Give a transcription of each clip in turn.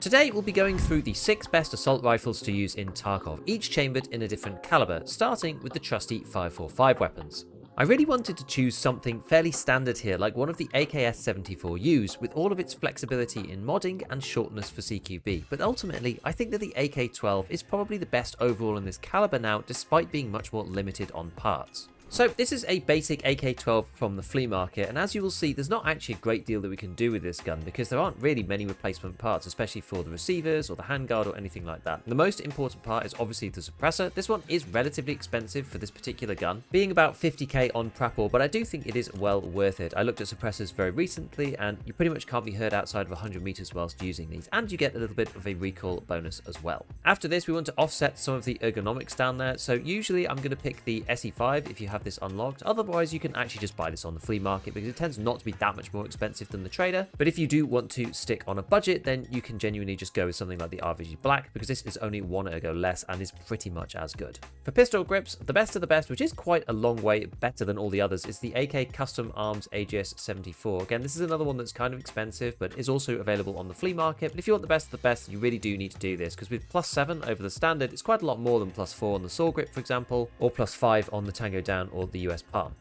Today we'll be going through the 6 best assault rifles to use in Tarkov, each chambered in a different caliber, starting with the trusty 545 weapons. I really wanted to choose something fairly standard here, like one of the AKS-74Us, with all of its flexibility in modding and shortness for CQB, but ultimately I think that the AK-12 is probably the best overall in this caliber now, despite being much more limited on parts. So this is a basic AK-12 from the flea market, and as you will see, there's not actually a great deal that we can do with this gun because there aren't really many replacement parts, especially for the receivers or the handguard or anything like that. The most important part is obviously the suppressor. This one is relatively expensive for this particular gun, being about 50k on Prapor, but I do think it is well worth it. I looked at suppressors very recently, and you pretty much can't be heard outside of 100 meters whilst using these, and you get a little bit of a recoil bonus as well. After this, we want to offset some of the ergonomics down there, so usually I'm going to pick the SE5 if you have this unlocked. Otherwise, you can actually just buy this on the flea market because it tends not to be that much more expensive than the trader. But if you do want to stick on a budget, then you can genuinely just go with something like the RVG Black because this is only 1 ergo less and is pretty much as good. For pistol grips, the best of the best, which is quite a long way better than all the others, is the AK Custom Arms AGS 74. Again, this is another one that's kind of expensive, but is also available on the flea market. But if you want the best of the best, you really do need to do this because with +7 over the standard, it's quite a lot more than +4 on the saw grip, for example, or +5 on the Tango Down or the US Palm.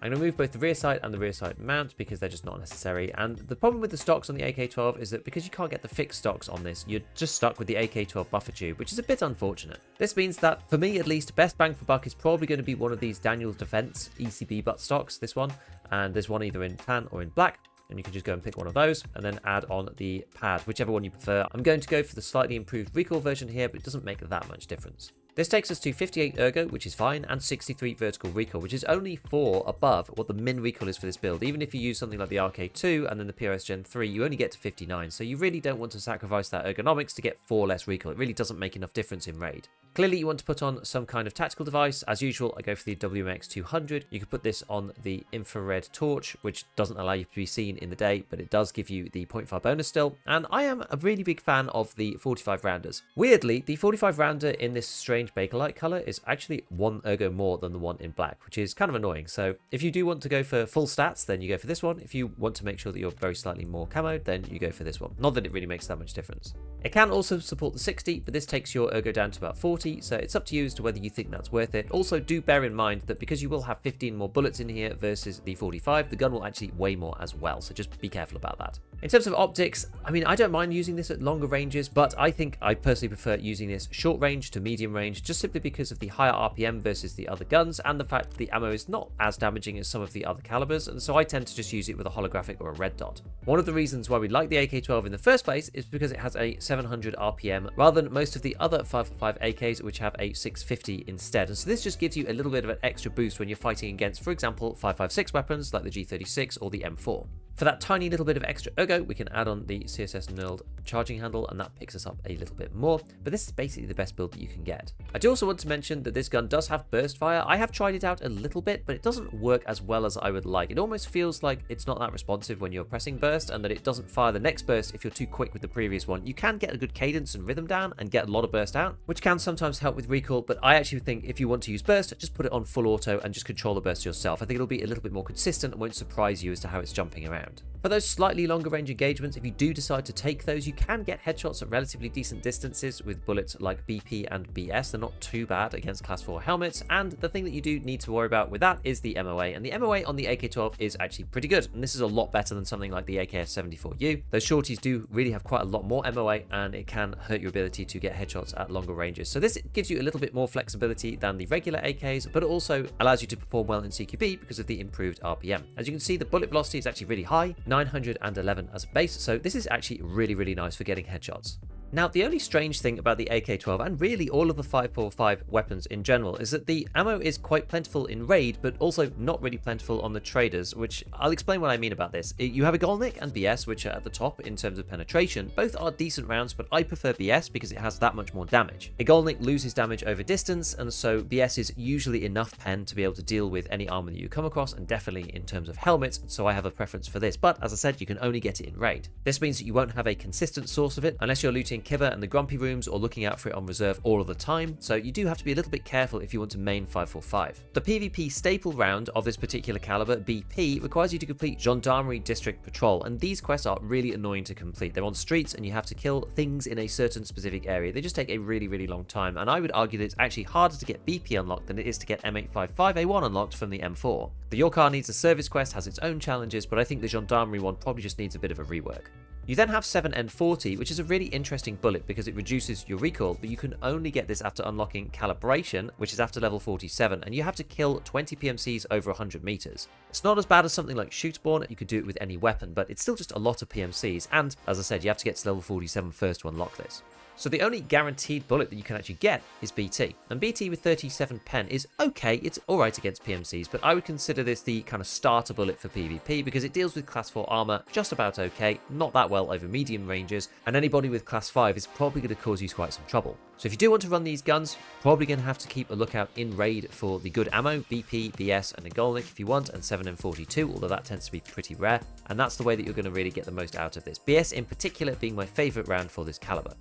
I'm going to move both the rear sight and the rear sight mount because they're just not necessary. And the problem with the stocks on the AK-12 is that because you can't get the fixed stocks on this, you're just stuck with the AK-12 buffer tube, which is a bit unfortunate. This means that, for me at least, best bang for buck is probably going to be one of these Daniel's Defense ECB butt stocks, this one. And there's one either in tan or in black. And you can just go and pick one of those and then add on the pad, whichever one you prefer. I'm going to go for the slightly improved recoil version here, but it doesn't make that much difference. This takes us to 58 ergo, which is fine, and 63 vertical recoil, which is only 4 above what the min recoil is for this build. Even if you use something like the RK2 and then the PRS Gen 3, you only get to 59, so you really don't want to sacrifice that ergonomics to get 4 less recoil. It really doesn't make enough difference in raid. Clearly, you want to put on some kind of tactical device. As usual, I go for the WMX 200. You can put this on the infrared torch, which doesn't allow you to be seen in the day, but it does give you the 0.5 bonus still. And I am a really big fan of the 45 rounders. Weirdly, the 45 rounder in this strange Bakelite color is actually 1 ergo more than the one in black, which is kind of annoying. So if you do want to go for full stats, then you go for this one. If you want to make sure that you're very slightly more camoed, then you go for this one. Not that it really makes that much difference. It can also support the 60, but this takes your ergo down to about 40, so it's up to you as to whether you think that's worth it. Also, do bear in mind that because you will have 15 more bullets in here versus the 45, the gun will actually weigh more as well, so just be careful about that. In terms of optics, I mean, I don't mind using this at longer ranges, but I think I personally prefer using this short range to medium range, just simply because of the higher RPM versus the other guns, and the fact that the ammo is not as damaging as some of the other calibers, and so I tend to just use it with a holographic or a red dot. One of the reasons why we like the AK-12 in the first place is because it has a 700 RPM, rather than most of the other 555 AKs, which have a 650 instead, and so this just gives you a little bit of an extra boost when you're fighting against, for example, 556 weapons like the G36 or the M4. For that tiny little bit of extra ergo, we can add on the CSS knurled charging handle, and that picks us up a little bit more, but this is basically the best build that you can get. I do also want to mention that this gun does have burst fire. I have tried it out a little bit, but it doesn't work as well as I would like. It almost feels like it's not that responsive when you're pressing burst, and that it doesn't fire the next burst if you're too quick with the previous one. You can get a good cadence and rhythm down and get a lot of burst out, which can sometimes help with recoil, but I actually think if you want to use burst, just put it on full auto and just control the burst yourself. I think it'll be a little bit more consistent and won't surprise you as to how it's jumping around. For those slightly longer range engagements, if you do decide to take those, you can get headshots at relatively decent distances with bullets like BP and BS. They're not too bad against class 4 helmets, and the thing that you do need to worry about with that is the MOA, and the MOA on the AK-12 is actually pretty good, and this is a lot better than something like the AKS-74U. Those shorties do really have quite a lot more MOA, and it can hurt your ability to get headshots at longer ranges. So this gives you a little bit more flexibility than the regular AKs, but it also allows you to perform well in CQB because of the improved RPM. As you can see, the bullet velocity is actually really high, 911 as a base, so this is actually really nice for getting headshots. Now, the only strange thing about the AK-12, and really all of the 545 weapons in general, is that the ammo is quite plentiful in raid, but also not really plentiful on the traders, which I'll explain what I mean about this. You have a Golnik and BS, which are at the top in terms of penetration. Both are decent rounds, but I prefer BS because it has that much more damage. A Golnik loses damage over distance, and so BS is usually enough pen to be able to deal with any armor that you come across, and definitely in terms of helmets, so I have a preference for this. But as I said, you can only get it in raid. This means that you won't have a consistent source of it unless you're looting Kibber and the Grumpy Rooms or looking out for it on reserve all of the time, so you do have to be a little bit careful if you want to main 545. The PvP staple round of this particular caliber, BP, requires you to complete Gendarmerie District Patrol, and these quests are really annoying to complete. They're on streets and you have to kill things in a certain specific area. They just take a really, really long time, and I would argue that it's actually harder to get BP unlocked than it is to get M855A1 unlocked from the M4. The Your Car Needs a Service quest has its own challenges, but I think the Gendarmerie one probably just needs a bit of a rework. You then have 7N40, which is a really interesting bullet because it reduces your recoil, but you can only get this after unlocking Calibration, which is after level 47, and you have to kill 20 PMCs over 100 meters. It's not as bad as something like Shootspawn, you could do it with any weapon, but it's still just a lot of PMCs, and as I said, you have to get to level 47 first to unlock this. So the only guaranteed bullet that you can actually get is BT. And BT with 37 pen is okay, it's alright against PMCs, but I would consider this the kind of starter bullet for PvP because it deals with class 4 armor just about okay, not that well over medium ranges, and anybody with class 5 is probably going to cause you quite some trouble. So if you do want to run these guns, you're probably going to have to keep a lookout in raid for the good ammo, BP, BS, and a Golnik if you want, and 7M42, although that tends to be pretty rare, and that's the way that you're going to really get the most out of this. BS in particular being my favourite round for this caliber.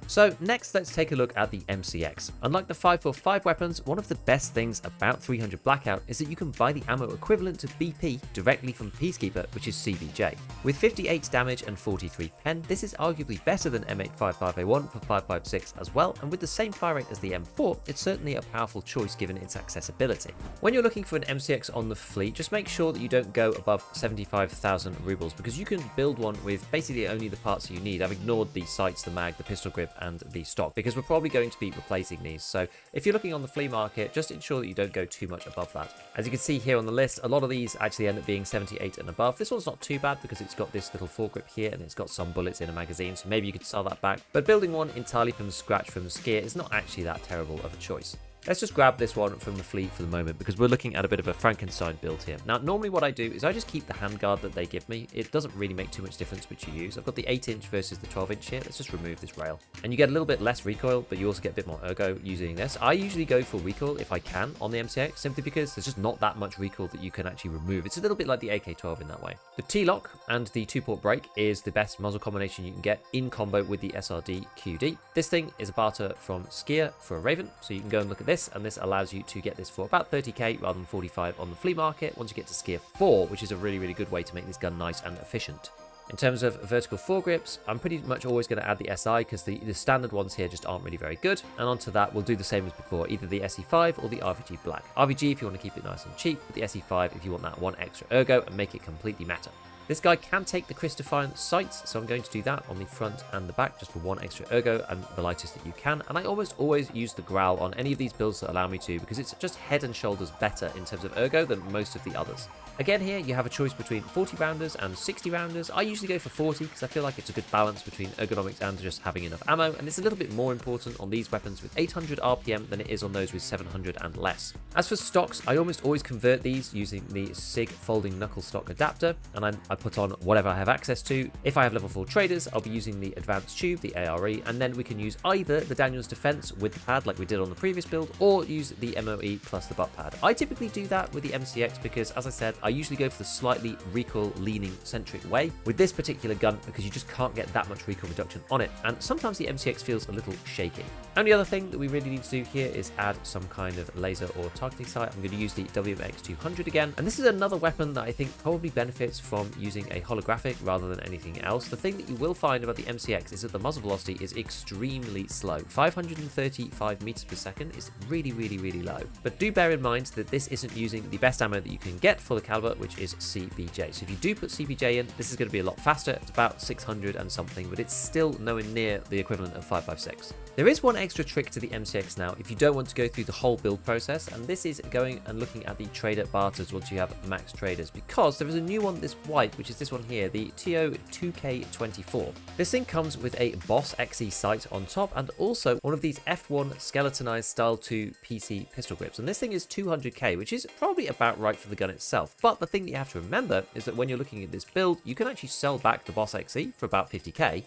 So next, let's take a look at the MCX. Unlike the 545 weapons, one of the best things about 300 Blackout is that you can buy the ammo equivalent to BP directly from Peacekeeper, which is CBJ. With 58 damage and 43 pen, this is arguably better than M855A1 for 556 as well, and with the same fire rate as the M4, it's certainly a powerful choice given its accessibility. When you're looking for an MCX on the fleet, just make sure that you don't go above 75,000 rubles, because you can build one with basically only the parts that you need. I've ignored the sights, the mag, the pistol grip, and the stock because we're probably going to be replacing these, so if you're looking on the flea market, just ensure that you don't go too much above that. As you can see here on the list, a lot of these actually end up being 78 and above. This one's not too bad because it's got this little foregrip here and it's got some bullets in a magazine, so maybe you could sell that back, but building one entirely from scratch from the Skier is not actually that terrible of a choice. Let's just grab this one from the fleet for the moment because we're looking at a bit of a Frankenstein build here. Now, normally what I do is I just keep the handguard that they give me. It doesn't really make too much difference which you use. I've got the 8-inch versus the 12-inch here. Let's just remove this rail. And you get a little bit less recoil, but you also get a bit more ergo using this. I usually go for recoil if I can on the MCX, simply because there's just not that much recoil that you can actually remove. It's a little bit like the AK-12 in that way. The T-lock and the 2-port brake is the best muzzle combination you can get in combo with the SRD QD. This thing is a barter from Skier for a Raven, so you can go and look at this, and this allows you to get this for about 30k rather than 45 on the flea market once you get to Skier 4, which is a really, really good way to make this gun nice and efficient. In terms of vertical foregrips, I'm pretty much always going to add the SI because the standard ones here just aren't really very good. And onto that, we'll do the same as before, either the SE5 or the RVG Black. RVG if you want to keep it nice and cheap, but the SE5 if you want that one extra ergo and make it completely matter. This guy can take the Chris Defiant sights, so I'm going to do that on the front and the back just for one extra ergo and the lightest that you can. And I almost always use the Growl on any of these builds that allow me to because it's just head and shoulders better in terms of ergo than most of the others. Again here, you have a choice between 40 rounders and 60 rounders. I usually go for 40 because I feel like it's a good balance between ergonomics and just having enough ammo, and it's a little bit more important on these weapons with 800 RPM than it is on those with 700 and less. As for stocks, I almost always convert these using the SIG folding knuckle stock adapter, and I put on whatever I have access to. If I have level 4 traders, I'll be using the advanced tube, the ARE, and then we can use either the Daniel's Defense with the pad like we did on the previous build, or use the MOE plus the butt pad. I typically do that with the MCX because, as I said, I usually go for the slightly recoil leaning centric way with this particular gun because you just can't get that much recoil reduction on it, and sometimes the MCX feels a little shaky. Only other thing that we really need to do here is add some kind of laser or targeting sight. I'm going to use the WMX200 again, and this is another weapon that I think probably benefits from using a holographic rather than anything else. The thing that you will find about the MCX is that the muzzle velocity is extremely slow. 535 meters per second is really, really, really low. But do bear in mind that this isn't using the best ammo that you can get for the caliber, which is CBJ. So if you do put CBJ in, this is going to be a lot faster. It's about 600 and something, but it's still nowhere near the equivalent of 556. There is one extra trick to the MCX now if you don't want to go through the whole build process, and this is going and looking at the trader barters once you have max traders, because there is a new one this white, which is this one here, the TO2K24. This thing comes with a Boss XE sight on top and also one of these F1 skeletonized style 2 PC pistol grips, and this thing is 200k, which is probably about right for the gun itself. But the thing that you have to remember is that when you're looking at this build, you can actually sell back the Boss XE for about 50k.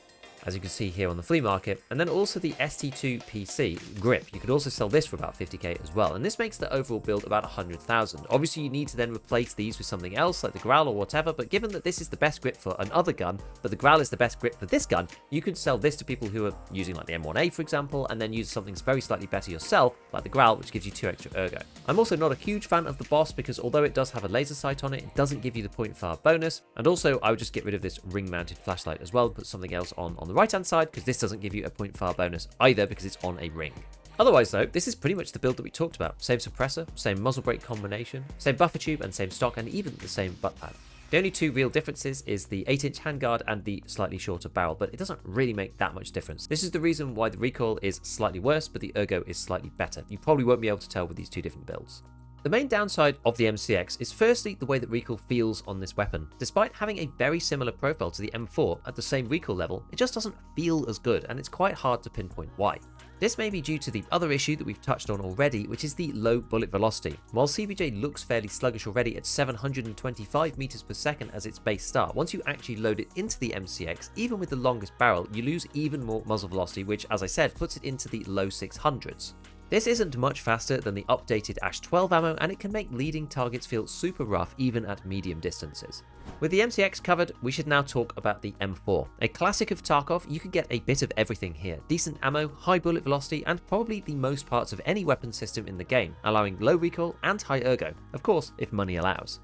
as you can see here on the flea market. And then also the ST2 PC grip. You could also sell this for about 50k as well. And this makes the overall build about 100,000. Obviously, you need to then replace these with something else like the Growl or whatever. But given that this is the best grip for another gun, but the Growl is the best grip for this gun, you could sell this to people who are using like the M1A, for example, and then use something very slightly better yourself, like the Growl, which gives you 2 extra ergo. I'm also not a huge fan of the boss because although it does have a laser sight on it, it doesn't give you the point fire bonus. And also, I would just get rid of this ring-mounted flashlight as well, put something else on the right-hand side, because this doesn't give you a point fire bonus either because it's on a ring. Otherwise though, this is pretty much the build that we talked about. Same suppressor, same muzzle brake combination, same buffer tube and same stock, and even the same butt pad. The only 2 real differences is the 8-inch handguard and the slightly shorter barrel, but it doesn't really make that much difference. This is the reason why the recoil is slightly worse, but the ergo is slightly better. You probably won't be able to tell with these 2 different builds. The main downside of the MCX is firstly the way that recoil feels on this weapon. Despite having a very similar profile to the M4 at the same recoil level, it just doesn't feel as good, and it's quite hard to pinpoint why. This may be due to the other issue that we've touched on already, which is the low bullet velocity. While CBJ looks fairly sluggish already at 725 meters per second as its base start, once you actually load it into the MCX, even with the longest barrel, you lose even more muzzle velocity, which, as I said, puts it into the low 600s. This isn't much faster than the updated Ash 12 ammo, and it can make leading targets feel super rough even at medium distances. With the MCX covered, we should now talk about the M4. A classic of Tarkov, you can get a bit of everything here. Decent ammo, high bullet velocity, and probably the most parts of any weapon system in the game, allowing low recoil and high ergo, of course, if money allows.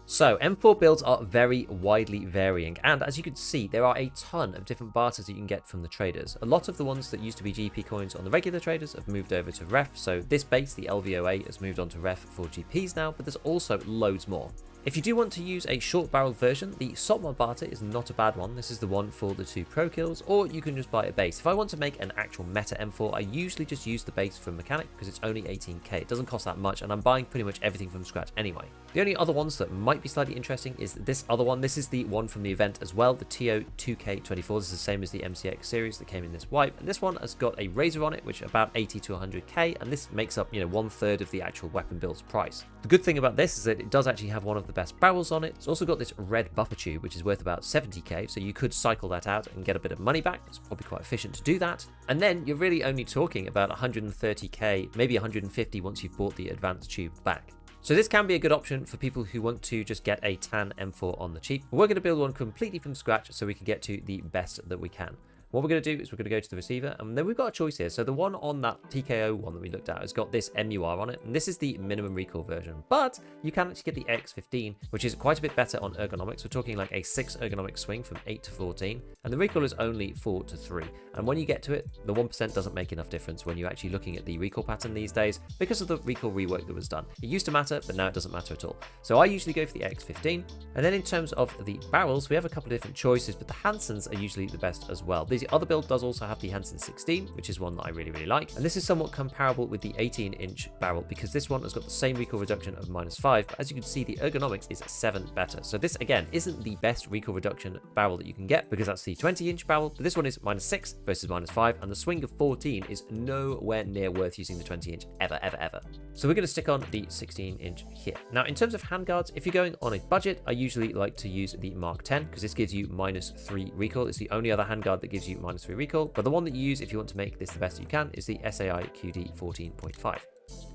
So, M4 builds are very widely varying, and as you can see, there are a ton of different barters that you can get from the traders. A lot of the ones that used to be GP coins on the regular traders have moved over to ref, so this base, the LVOA, has moved on to ref for GPs now, but there's also loads more. If you do want to use a short barrel version, the Saltmod barter is not a bad one. This is the one for the 2 pro kills, or you can just buy a base. If I want to make an actual meta M4, I usually just use the base from Mechanic because it's only 18k. It doesn't cost that much, and I'm buying pretty much everything from scratch anyway. The only other ones that might be slightly interesting is this other one. This is the one from the event as well, the TO 2K24. This is the same as the MCX series that came in this wipe, and this one has got a razor on it, which is about 80 to 100k, and this makes up, 1/3 of the actual weapon build's price. The good thing about this is that it does actually have one of the best barrels on it. It's also got this red buffer tube, which is worth about 70k, so you could cycle that out and get a bit of money back. It's probably quite efficient to do that. And then you're really only talking about 130k, maybe 150 once you've bought the advanced tube back. So this can be a good option for people who want to just get a tan M4 on the cheap. But we're going to build one completely from scratch so we can get to the best that we can. What we're going to do is we're going to go to the receiver, and then we've got a choice here. So the one on that TKO one that we looked at has got this MUR on it, and this is the minimum recoil version. But you can actually get the X15, which is quite a bit better on ergonomics. We're talking like a 6 ergonomic swing from 8 to 14, and the recoil is only 4 to 3. And when you get to it, the 1% doesn't make enough difference when you're actually looking at the recoil pattern these days because of the recoil rework that was done. It used to matter, but now it doesn't matter at all. So I usually go for the X15. And then in terms of the barrels, we have a couple of different choices, but the Hansens are usually the best as well. The other build does also have the Hansen 16, which is one that I really like. And this is somewhat comparable with the 18-inch barrel because this one has got the same recoil reduction of -5, but as you can see, the ergonomics is 7 better. So this, again, isn't the best recoil reduction barrel that you can get because that's the 20-inch barrel, but this one is -6 versus -5, and the swing of 14 is nowhere near worth using the 20-inch ever. So we're going to stick on the 16-inch here. Now, in terms of handguards, if you're going on a budget, I usually like to use the Mark 10 because this gives you -3 recoil. It's the only other handguard that gives you -3 recoil, but the one that you use if you want to make this the best you can is the SAI QD 14.5.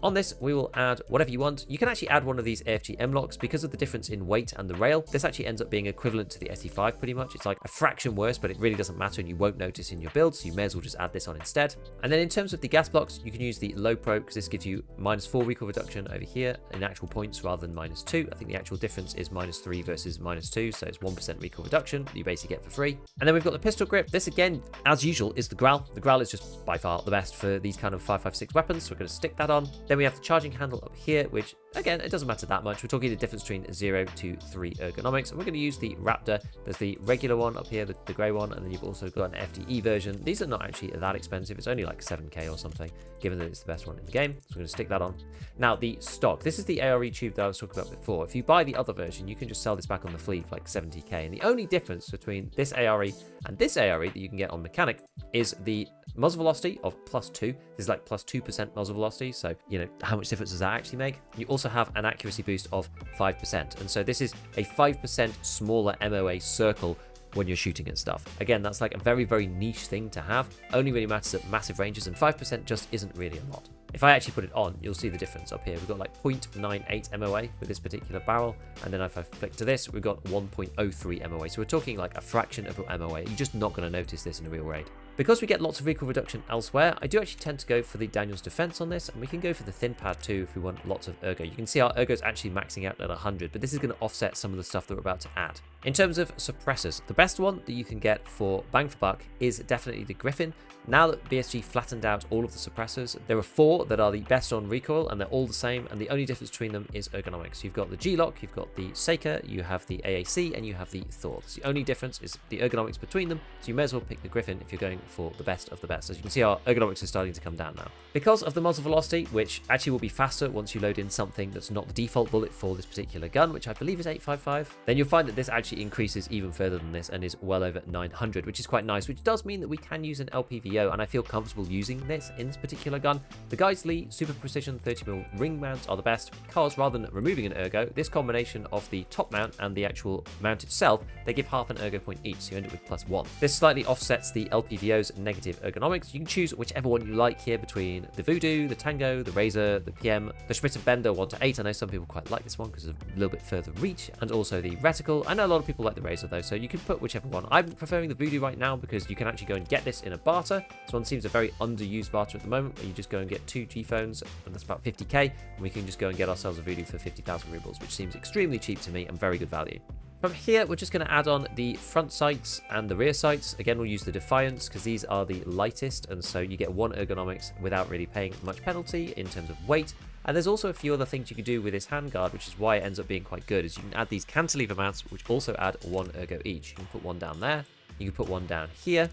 On this, we will add whatever you want. You can actually add one of these AFG M-locks because of the difference in weight and the rail. This actually ends up being equivalent to the SE5 pretty much. It's like a fraction worse, but it really doesn't matter and you won't notice in your build, so you may as well just add this on instead. And then in terms of the gas blocks, you can use the Low Pro because this gives you -4 recoil reduction over here in actual points rather than -2. I think the actual difference is -3 versus -2, so it's 1% recoil reduction that you basically get for free. And then we've got the pistol grip. This again, as usual, is the Growl. The Growl is just by far the best for these kind of 5.56 weapons, so we're going to stick that on. Then we have the charging handle up here, which again, it doesn't matter that much. We're talking the difference between 0 to 3 ergonomics, and we're going to use the Raptor. There's the regular one up here, the grey one, and then you've also got an FDE version. These are not actually that expensive. It's only like 7k or something, given that it's the best one in the game. So we're going to stick that on. Now, the stock. This is the ARE tube that I was talking about before. If you buy the other version, you can just sell this back on the flea for like 70k. And the only difference between this ARE and this ARE that you can get on Mechanic is the muzzle velocity of +2. This is like +2% muzzle velocity, so how much difference does that actually make? You also have an accuracy boost of 5%, and so this is a 5% smaller MOA circle when you're shooting at stuff. Again, that's like a very, very niche thing to have. Only really matters at massive ranges, and 5% just isn't really a lot. If I actually put it on, you'll see the difference up here. We've got like 0.98 MOA with this particular barrel, and then if I flick to this, we've got 1.03 MOA. So we're talking like a fraction of an MOA. You're just not going to notice this in a real raid. Because we get lots of recoil reduction elsewhere, I do actually tend to go for the Daniel's Defense on this, and we can go for the thin pad too if we want lots of ergo. You can see our ergo is actually maxing out at 100, but this is going to offset some of the stuff that we're about to add. In terms of suppressors, the best one that you can get for bang for buck is definitely the Griffin. Now that BSG flattened out all of the suppressors, there are 4 that are the best on recoil, and they're all the same, and the only difference between them is ergonomics. You've got the G-Lock, you've got the Seika, you have the AAC, and you have the Thor. So the only difference is the ergonomics between them, so you may as well pick the Griffin if you're going for the best of the best. As you can see, our ergonomics is starting to come down now. Because of the muzzle velocity, which actually will be faster once you load in something that's not the default bullet for this particular gun, which I believe is 855, then you'll find that this actually increases even further than this and is well over 900, which is quite nice, which does mean that we can use an LPVO, and I feel comfortable using this in this particular gun. The Geisley Super Precision 30mm ring mounts are the best because rather than removing an ergo, this combination of the top mount and the actual mount itself, they give half an ergo point each, so you end up with +1. This slightly offsets the LPVO's negative ergonomics. You can choose whichever one you like here between the Voodoo, the Tango, the Razor, the PM, the Schmidt & Bender 1-8. I know some people quite like this one because it's a little bit further reach, and also the Reticle. I know a lot of people like the Razor though, so you can put whichever one. I'm preferring the Voodoo right now because you can actually go and get this in a barter. This one seems a very underused barter at the moment, where you just go and get 2 G-phones, and that's about 50k, and we can just go and get ourselves a Voodoo for 50,000 rubles, which seems extremely cheap to me and very good value. From here, we're just going to add on the front sights and the rear sights. Again, we'll use the Defiance because these are the lightest, and so you get 1 ergonomics without really paying much penalty in terms of weight. And there's also a few other things you can do with this handguard, which is why it ends up being quite good, is you can add these cantilever mounts, which also add 1 ergo each. You can put one down there, you can put one down here,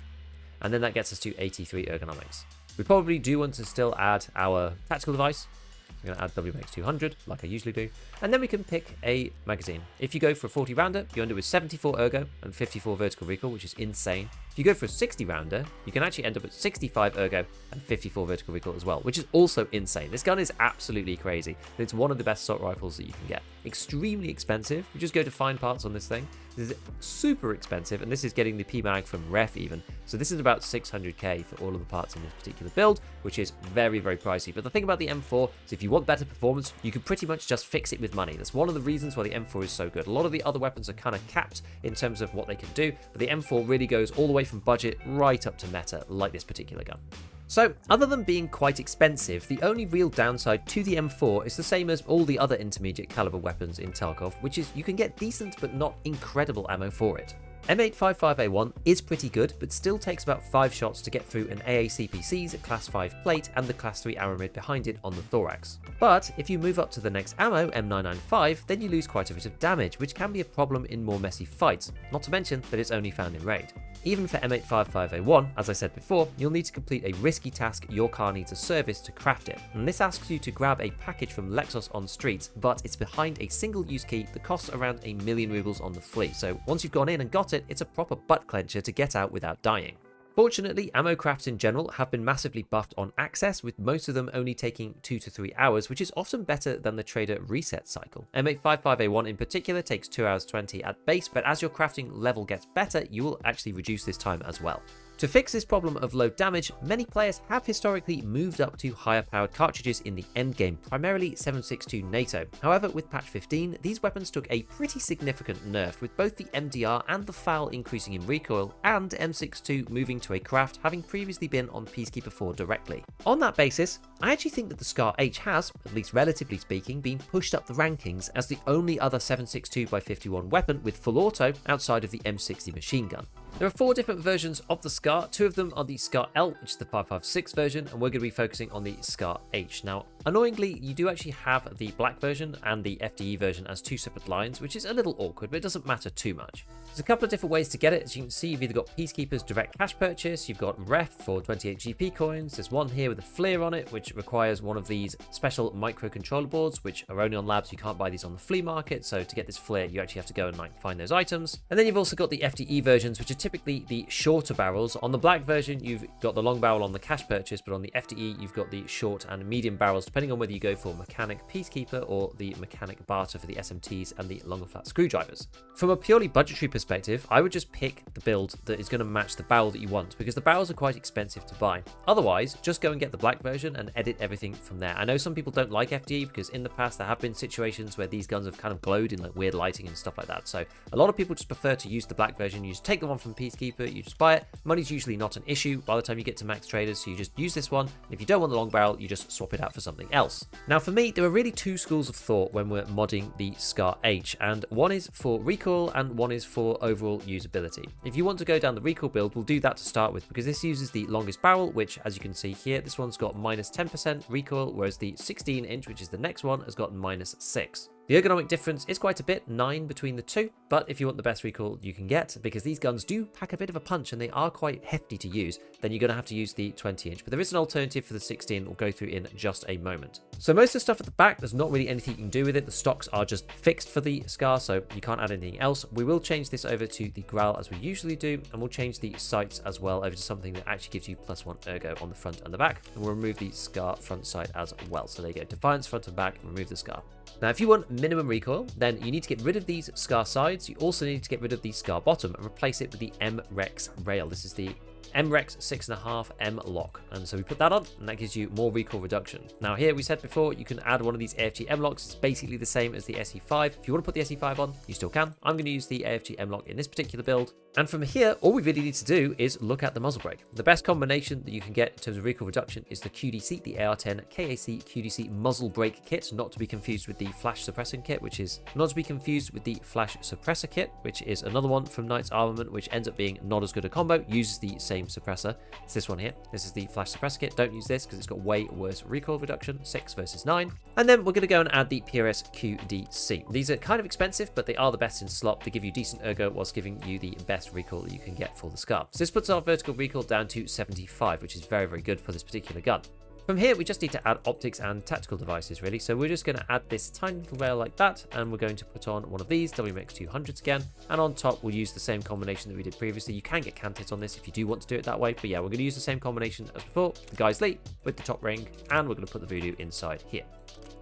and then that gets us to 83 ergonomics. We probably do want to still add our tactical device. I'm going to add WMX200, like I usually do. And then we can pick a magazine. If you go for a 40 rounder, you end up with 74 ergo and 54 vertical recoil, which is insane. If you go for a 60 rounder, you can actually end up at 65 ergo and 54 vertical recoil as well, which is also insane. This gun is absolutely crazy. It's one of the best assault rifles that you can get. Extremely expensive. We just go to find parts on this thing. This is super expensive, and this is getting the PMAG from Ref even. So this is about 600k for all of the parts in this particular build, which is very, very pricey. But the thing about the M4 is if you want better performance, you can pretty much just fix it with money. That's one of the reasons why the M4 is so good. A lot of the other weapons are kind of capped in terms of what they can do, but the M4 really goes all the way from budget right up to meta, like this particular gun. So, other than being quite expensive, the only real downside to the M4 is the same as all the other intermediate caliber weapons in Tarkov, which is you can get decent but not incredible ammo for it. M855A1 is pretty good, but still takes about 5 shots to get through an AACPC's Class 5 plate and the Class 3 aramid behind it on the thorax. But if you move up to the next ammo, M995, then you lose quite a bit of damage, which can be a problem in more messy fights, not to mention that it's only found in raid. Even for M855A1, as I said before, you'll need to complete a risky task your car needs a service to craft it, and this asks you to grab a package from Lexus on streets, but it's behind a single use key that costs around 1,000,000 rubles on the flea, so once you've gone in and got it, it's a proper butt clencher to get out without dying. Fortunately, ammo crafts in general have been massively buffed on access, with most of them only taking 2 to 3 hours, which is often better than the trader reset cycle. M855A1 in particular takes 2 hours 20 at base, but as your crafting level gets better, you will actually reduce this time as well. To fix this problem of low damage, many players have historically moved up to higher powered cartridges in the endgame, primarily 7.62 NATO. However, with patch 15, these weapons took a pretty significant nerf, with both the MDR and the FAL increasing in recoil, and M62 moving to a craft, having previously been on Peacekeeper 4 directly. On that basis, I actually think that the Scar H has, at least relatively speaking, been pushed up the rankings as the only other 7.62x51 weapon with full auto outside of the M60 machine gun. There are 4 different versions of the Scar. 2 of them are the Scar L, which is the 5.56 version, and we're going to be focusing on the Scar H. Now, annoyingly, you do actually have the black version and the FDE version as 2 separate lines, which is a little awkward, but it doesn't matter too much. There's a couple of different ways to get it. As you can see, you've either got Peacekeeper's direct cash purchase, you've got Ref for 28 GP coins, there's one here with a flare on it, which requires one of these special microcontroller boards, which are only on labs. You can't buy these on the flea market, so to get this flare, you actually have to go and find those items. And then you've also got the FDE versions, which are typically the shorter barrels. On the black version, you've got the long barrel on the cash purchase, but on the FDE, you've got the short and medium barrels depending on whether you go for Mechanic Peacekeeper or the Mechanic Barter for the SMTs and the longer flat screwdrivers. From a purely budgetary perspective, I would just pick the build that is going to match the barrel that you want, because the barrels are quite expensive to buy. Otherwise, just go and get the black version and edit everything from there. I know some people don't like FDE because in the past there have been situations where these guns have kind of glowed in like weird lighting and stuff like that. So a lot of people just prefer to use the black version. You just take the one from Peacekeeper, you just buy it. Money's usually not an issue by the time you get to max traders, so you just use this one. And if you don't want the long barrel, you just swap it out for something else. Now for me, there are really two schools of thought when we're modding the SCAR H, and one is for recoil and one is for overall usability. If you want to go down the recoil build, we'll do that to start with, because this uses the longest barrel, which as you can see here, this one's got minus 10% recoil, whereas the 16-inch, which is the next one, has got minus 6. The ergonomic difference is quite a bit, 9 between the two, but if you want the best recoil you can get, because these guns do pack a bit of a punch and they are quite hefty to use, then you're going to have to use the 20-inch. But there is an alternative for the 16 we'll go through in just a moment. So most of the stuff at the back, there's not really anything you can do with it. The stocks are just fixed for the SCAR, so you can't add anything else. We will change this over to the Growl as we usually do, and we'll change the sights as well over to something that actually gives you +1 ergo on the front and the back. And we'll remove the SCAR front sight as well. So there you go, Defiance front and back, remove the SCAR. Now, if you want minimum recoil, then you need to get rid of these SCAR sides. You also need to get rid of the SCAR bottom and replace it with the MREX rail. This is the MREX 6.5 M lock, and so we put that on, and that gives you more recoil reduction. Now here, we said before, you can add one of these AFG M locks. It's basically the same as the SE5. If you want to put the SE5 on, you still can. I'm going to use the AFG M lock in this particular build. And from here, all we really need to do is look at the muzzle brake. The best combination that you can get in terms of recoil reduction is the QDC, the AR10 KAC QDC muzzle brake kit, not to be confused with the flash suppressing kit, which is not to be confused with the flash suppressor kit, which is another one from Knight's Armament, which ends up being not as good a combo, uses the same suppressor. It's this one here. This is the flash suppressor kit. Don't use this because it's got way worse recoil reduction, 6 versus 9. And then we're going to go and add the PRS QDC. These are kind of expensive, but they are the best in slot. They give you decent ergo whilst giving you the best recoil that you can get for the SCAR. So this puts our vertical recoil down to 75, which is very, very good for this particular gun. From here, we just need to add optics and tactical devices, really. So we're just going to add this tiny little rail like that, and we're going to put on one of these WMX200s again. And on top, we'll use the same combination that we did previously. You can get cant on this if you do want to do it that way. But yeah, we're going to use the same combination as before, the Guy's Lee with the top ring, and we're going to put the Voodoo inside here.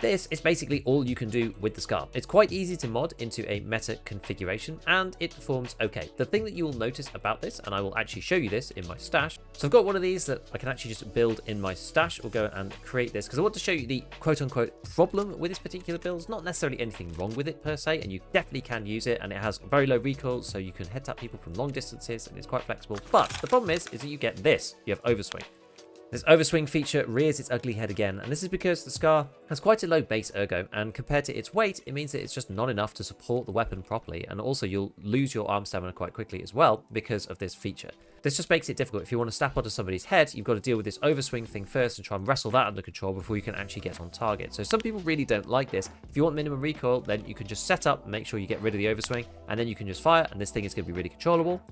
This is basically all you can do with the SCAR. It's quite easy to mod into a meta configuration, and it performs okay. The thing that you will notice about this, and I will actually show you this in my stash. So I've got one of these that I can actually just build in my stash. We'll go and create this because I want to show you the quote-unquote problem with this particular build. It's not necessarily anything wrong with it per se, and you definitely can use it, and it has very low recoil, so you can head tap people from long distances, and it's quite flexible. But the problem is that you get this. You have overswing. This overswing feature rears its ugly head again, and this is because the SCAR has quite a low base ergo, and compared to its weight, it means that it's just not enough to support the weapon properly, and also you'll lose your arm stamina quite quickly as well because of this feature. This just makes it difficult. If you want to snap onto somebody's head, you've got to deal with this overswing thing first and try and wrestle that under control before you can actually get on target. So some people really don't like this. If you want minimum recoil, then you can just set up, make sure you get rid of the overswing, and then you can just fire, and this thing is going to be really controllable.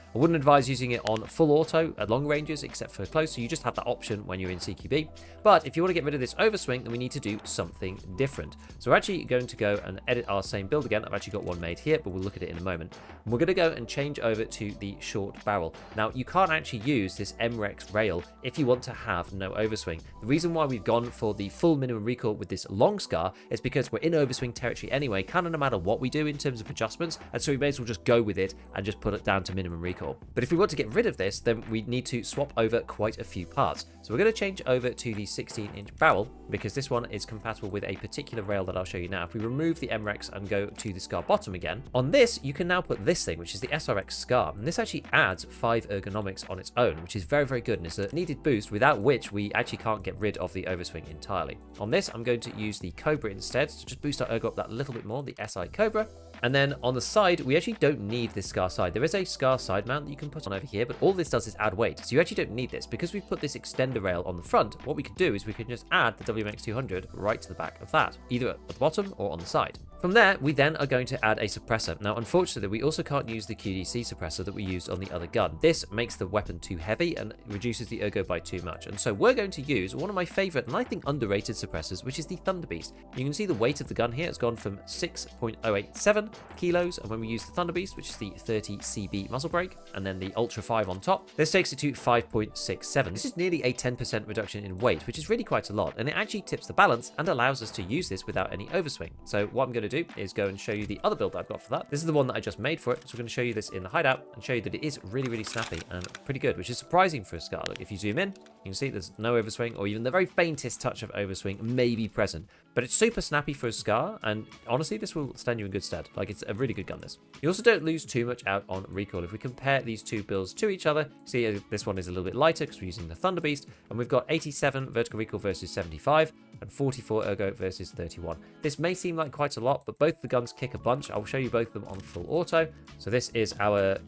I wouldn't advise using it on full auto at long ranges except for close, so you just have that option when you're in CQB. But if you want to get rid of this overswing, then we need to do something different. So we're actually going to go and edit our same build again. I've actually got one made here, but we'll look at it in a moment. And we're going to go and change over to the short barrel. Now, you can't actually use this MREX rail if you want to have no overswing. The reason why we've gone for the full minimum recoil with this long SCAR is because we're in overswing territory anyway, kind of no matter what we do in terms of adjustments, and so we may as well just go with it and just put it down to minimum recoil. But if we want to get rid of this, then we need to swap over quite a few parts. So we're going to change over to the 16-inch barrel because this one is compatible with a particular rail that I'll show you now. If we remove the MREX and go to the SCAR bottom again, on this you can now put this thing, which is the SRX SCAR, and this actually adds 5 ergonomics on its own, which is very, very good, and it's a needed boost without which we actually can't get rid of the overswing entirely. On this, I'm going to use the Cobra instead to just boost our ergo up that little bit more, the SI Cobra. And then on the side, we actually don't need this SCAR side. There is a SCAR side mount that you can put on over here, but all this does is add weight. So you actually don't need this. Because we've put this extender rail on the front, what we could do is we can just add the WMX200 right to the back of that, either at the bottom or on the side. From there, we then are going to add a suppressor. Now, unfortunately, we also can't use the QDC suppressor that we used on the other gun. This makes the weapon too heavy and reduces the ergo by too much. And so we're going to use one of my favorite and I think underrated suppressors, which is the Thunder Beast. You can see the weight of the gun here. It's gone from 6.087 kilos. And when we use the Thunder Beast, which is the 30 CB muzzle brake, and then the Ultra 5 on top, this takes it to 5.67. This is nearly a 10% reduction in weight, which is really quite a lot. And it actually tips the balance and allows us to use this without any overswing. So what I'm going to do is go and show you the other build I've got for that. This is the one that I just made for it. So we're going to show you this in the hideout and show you that it is really, really snappy and pretty good, which is surprising for a Scar. Look, if you zoom in, you can see there's no overswing or even the very faintest touch of overswing may be present. But it's super snappy for a Scar, and honestly, this will stand you in good stead. Like, it's a really good gun, this. You also don't lose too much out on recoil. If we compare these two builds to each other, see this one is a little bit lighter because we're using the Thunder Beast, and we've got 87 vertical recoil versus 75, and 44 ergo versus 31. This may seem like quite a lot, but both the guns kick a bunch. I'll show you both of them on full auto. So this is our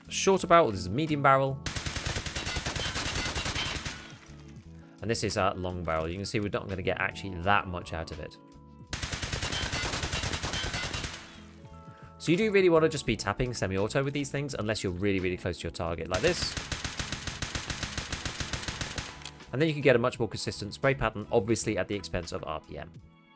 shorter barrel, this is a medium barrel. And this is our long barrel. You can see we're not going to get actually that much out of it. So you do really want to just be tapping semi-auto with these things, unless you're really, really close to your target, like this. And then you can get a much more consistent spray pattern, obviously at the expense of RPM.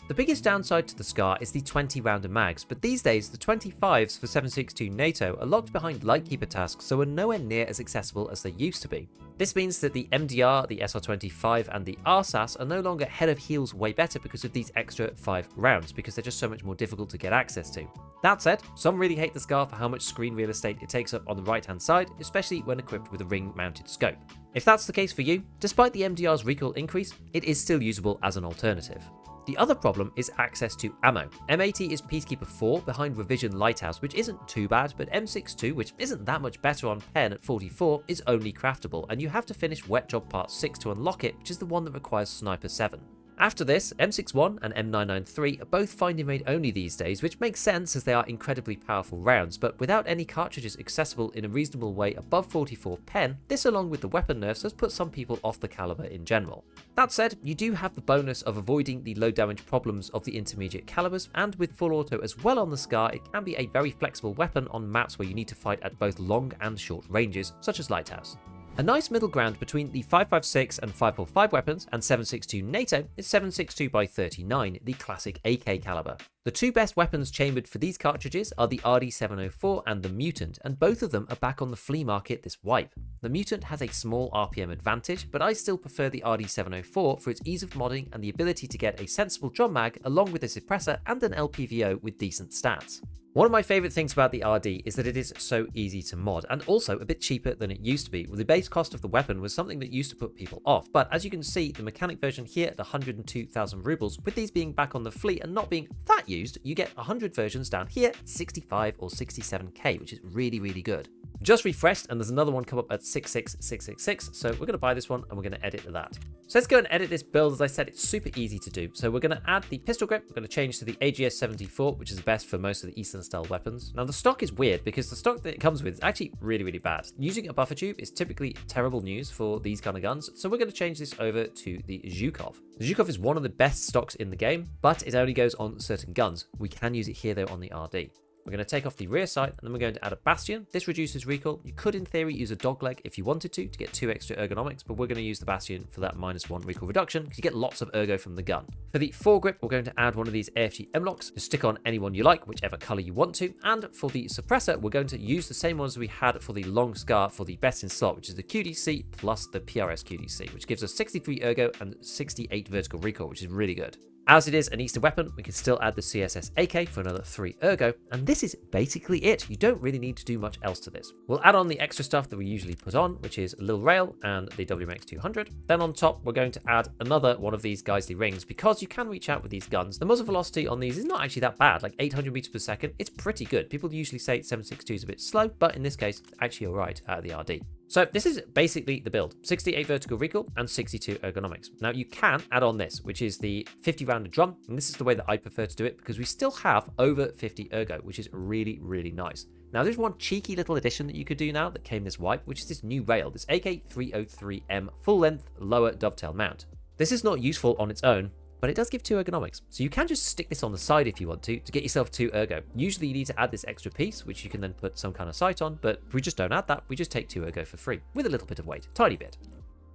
The biggest downside to the Scar is the 20-rounder mags, but these days the 25s for 7.62 NATO are locked behind Lightkeeper tasks, so are nowhere near as accessible as they used to be. This means that the MDR, the SR25 and the RSAS are no longer head of heels way better because of these extra 5 rounds, because they're just so much more difficult to get access to. That said, some really hate the Scar for how much screen real estate it takes up on the right hand side, especially when equipped with a ring mounted scope. If that's the case for you, despite the MDR's recoil increase, it is still usable as an alternative. The other problem is access to ammo. M80 is Peacekeeper 4 behind Revision Lighthouse, which isn't too bad, but M62, which isn't that much better on pen at 44, is only craftable, and you have to finish Wet Job Part 6 to unlock it, which is the one that requires Sniper 7. After this, M61 and M993 are both finding made only these days, which makes sense as they are incredibly powerful rounds, but without any cartridges accessible in a reasonable way above 44 pen, this along with the weapon nerfs has put some people off the caliber in general. That said, you do have the bonus of avoiding the low damage problems of the intermediate calibers, and with full auto as well on the Scar, it can be a very flexible weapon on maps where you need to fight at both long and short ranges, such as Lighthouse. A nice middle ground between the 5.56 and 5.45 weapons and 7.62 NATO is 7.62x39, the classic AK caliber. The two best weapons chambered for these cartridges are the RD704 and the Mutant, and both of them are back on the flea market this wipe. The Mutant has a small RPM advantage, but I still prefer the RD704 for its ease of modding and the ability to get a sensible drum mag along with a suppressor and an LPVO with decent stats. One of my favourite things about the RD is that it is so easy to mod, and also a bit cheaper than it used to be. Well, the base cost of the weapon was something that used to put people off, but as you can see, the mechanic version here at 102,000 rubles, with these being back on the fleet and not being that used, you get 100 versions down here at 65 or 67k, which is really, really good. Just refreshed, and there's another one come up at 66666, so we're going to buy this one and we're going to edit that. So let's go and edit this build. As I said, it's super easy to do. So we're going to add the pistol grip. We're going to change to the AGS-74, which is the best for most of the Eastern style weapons. Now the stock is weird because the stock that it comes with is actually really, really bad. Using a buffer tube is typically terrible news for these kind of guns, so we're going to change this over to the Zhukov. The Zhukov is one of the best stocks in the game, but it only goes on certain guns. We can use it here though on the RD. We're going to take off the rear sight, and then we're going to add a Bastion. This reduces recoil. You could, in theory, use a dogleg if you wanted to get 2 extra ergonomics, but we're going to use the Bastion for that -1 recoil reduction, because you get lots of ergo from the gun. For the foregrip, we're going to add one of these AFG M-locks to stick on any one you like, whichever color you want to. And for the suppressor, we're going to use the same ones we had for the long Scar for the best in slot, which is the QDC plus the PRS QDC, which gives us 63 ergo and 68 vertical recoil, which is really good. As it is an Eastern weapon, we can still add the CSS AK for another 3 ergo, and this is basically it. You don't really need to do much else to this. We'll add on the extra stuff that we usually put on, which is a little rail and the WMX200. Then on top, we're going to add another one of these Geisley rings, because you can reach out with these guns. The muzzle velocity on these is not actually that bad, like 800 meters per second. It's pretty good. People usually say 7.62 is a bit slow, but in this case, it's actually all right out of the RD. So this is basically the build, 68 vertical recoil and 62 ergonomics. Now you can add on this, which is the 50 rounder drum, and this is the way that I prefer to do it because we still have over 50 ergo, which is really, really nice. Now there's one cheeky little addition that you could do now that came this wipe, which is this new rail, this AK303M full length lower dovetail mount. This is not useful on its own, but it does give 2 ergonomics. So you can just stick this on the side if you want to get yourself 2 ergo. Usually you need to add this extra piece, which you can then put some kind of sight on, but if we just don't add that, we just take 2 ergo for free, with a little bit of weight, tiny bit.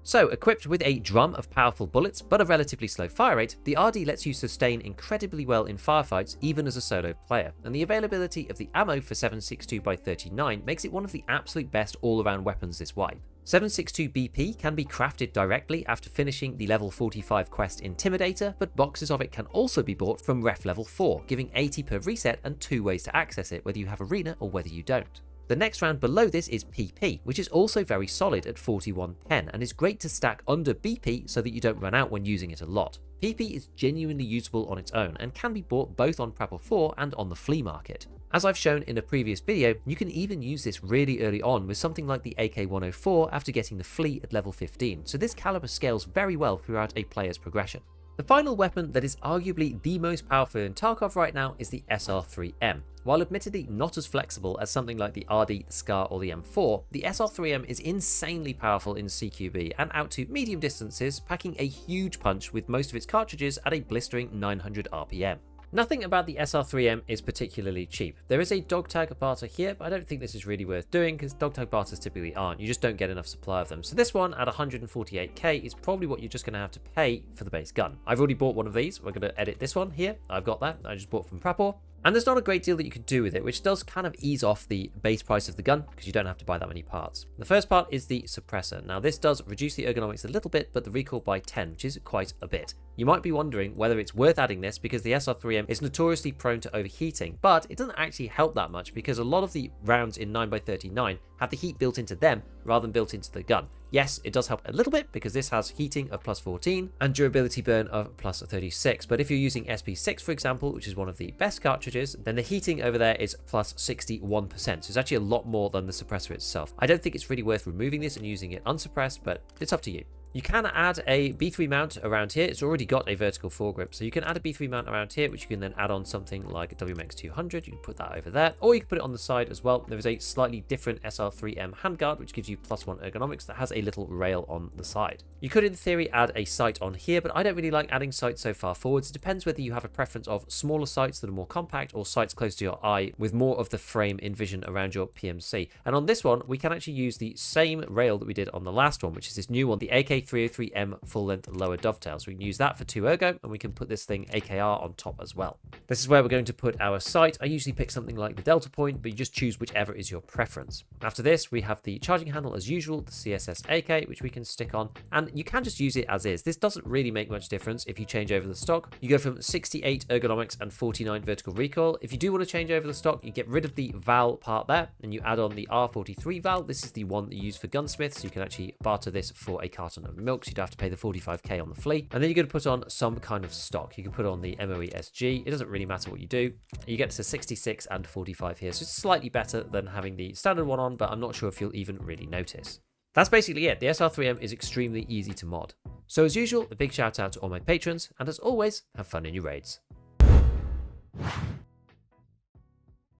So, equipped with a drum of powerful bullets, but a relatively slow fire rate, the RD lets you sustain incredibly well in firefights, even as a solo player, and the availability of the ammo for 7.62x39 makes it one of the absolute best all-around weapons this wipe. 7.62 BP can be crafted directly after finishing the level 45 quest Intimidator, but boxes of it can also be bought from ref level 4, giving 80 per reset and 2 ways to access it, whether you have arena or whether you don't. The next round below this is PP, which is also very solid at 4110 and is great to stack under BP so that you don't run out when using it a lot. PP is genuinely usable on its own and can be bought both on Prepper 4 and on the flea market. As I've shown in a previous video, you can even use this really early on with something like the AK-104 after getting the flea at level 15, so this caliber scales very well throughout a player's progression. The final weapon that is arguably the most powerful in Tarkov right now is the SR3M. While admittedly not as flexible as something like the RD, the SCAR or the M4, the SR3M is insanely powerful in CQB and out to medium distances, packing a huge punch with most of its cartridges at a blistering 900 RPM. Nothing about the SR3M is particularly cheap. There is a dog tag barter here, but I don't think this is really worth doing because dog tag barters typically aren't. You just don't get enough supply of them. So this one at 148k is probably what you're just going to have to pay for the base gun. I've already bought one of these. We're going to edit this one here. I've got that. I just bought from Prapor. And there's not a great deal that you can do with it, which does kind of ease off the base price of the gun because you don't have to buy that many parts. The first part is the suppressor. Now this does reduce the ergonomics a little bit, but the recoil by 10, which is quite a bit. You might be wondering whether it's worth adding this because the SR3M is notoriously prone to overheating, but it doesn't actually help that much because a lot of the rounds in 9x39 have the heat built into them rather than built into the gun. Yes, it does help a little bit because this has heating of plus 14 and durability burn of plus 36, but if you're using SP6 for example, which is one of the best cartridges, then the heating over there is plus 61%, so it's actually a lot more than the suppressor itself. I don't think it's really worth removing this and using it unsuppressed, but it's up to you. You can add a B3 mount around here. It's already got a vertical foregrip, so you can add a B3 mount around here, which you can then add on something like a WMX 200. You can put that over there, or you can put it on the side as well. There is a slightly different SR3M handguard, which gives you +1 ergonomics that has a little rail on the side. You could, in theory, add a sight on here, but I don't really like adding sights so far forwards. It depends whether you have a preference of smaller sights that are more compact or sights close to your eye with more of the frame in vision around your PMC. And on this one, we can actually use the same rail that we did on the last one, which is this new one, the AK-303M full-length lower dovetail. So we can use that for 2 ergo, and we can put this thing AKR on top as well. This is where we're going to put our sight. I usually pick something like the Delta Point, but you just choose whichever is your preference. After this, we have the charging handle as usual, the CSS AK, which we can stick on, and you can just use it as is. This doesn't really make much difference if you change over the stock. You go from 68 ergonomics and 49 vertical recoil. If you do want to change over the stock, you get rid of the Val part there, and you add on the R43 Val. This is the one that you use for gunsmiths, so you can actually barter this for a carton of milk, so you'd have to pay the 45k on the flea. And then you're going to put on some kind of stock. You can put on the MOE SG. It doesn't really matter what you do. You get to 66 and 45 here, so it's slightly better than having the standard one on, but I'm not sure if you'll even really notice. That's basically it. The SR3M is extremely easy to mod. So as usual, a big shout out to all my patrons, and as always, have fun in your raids.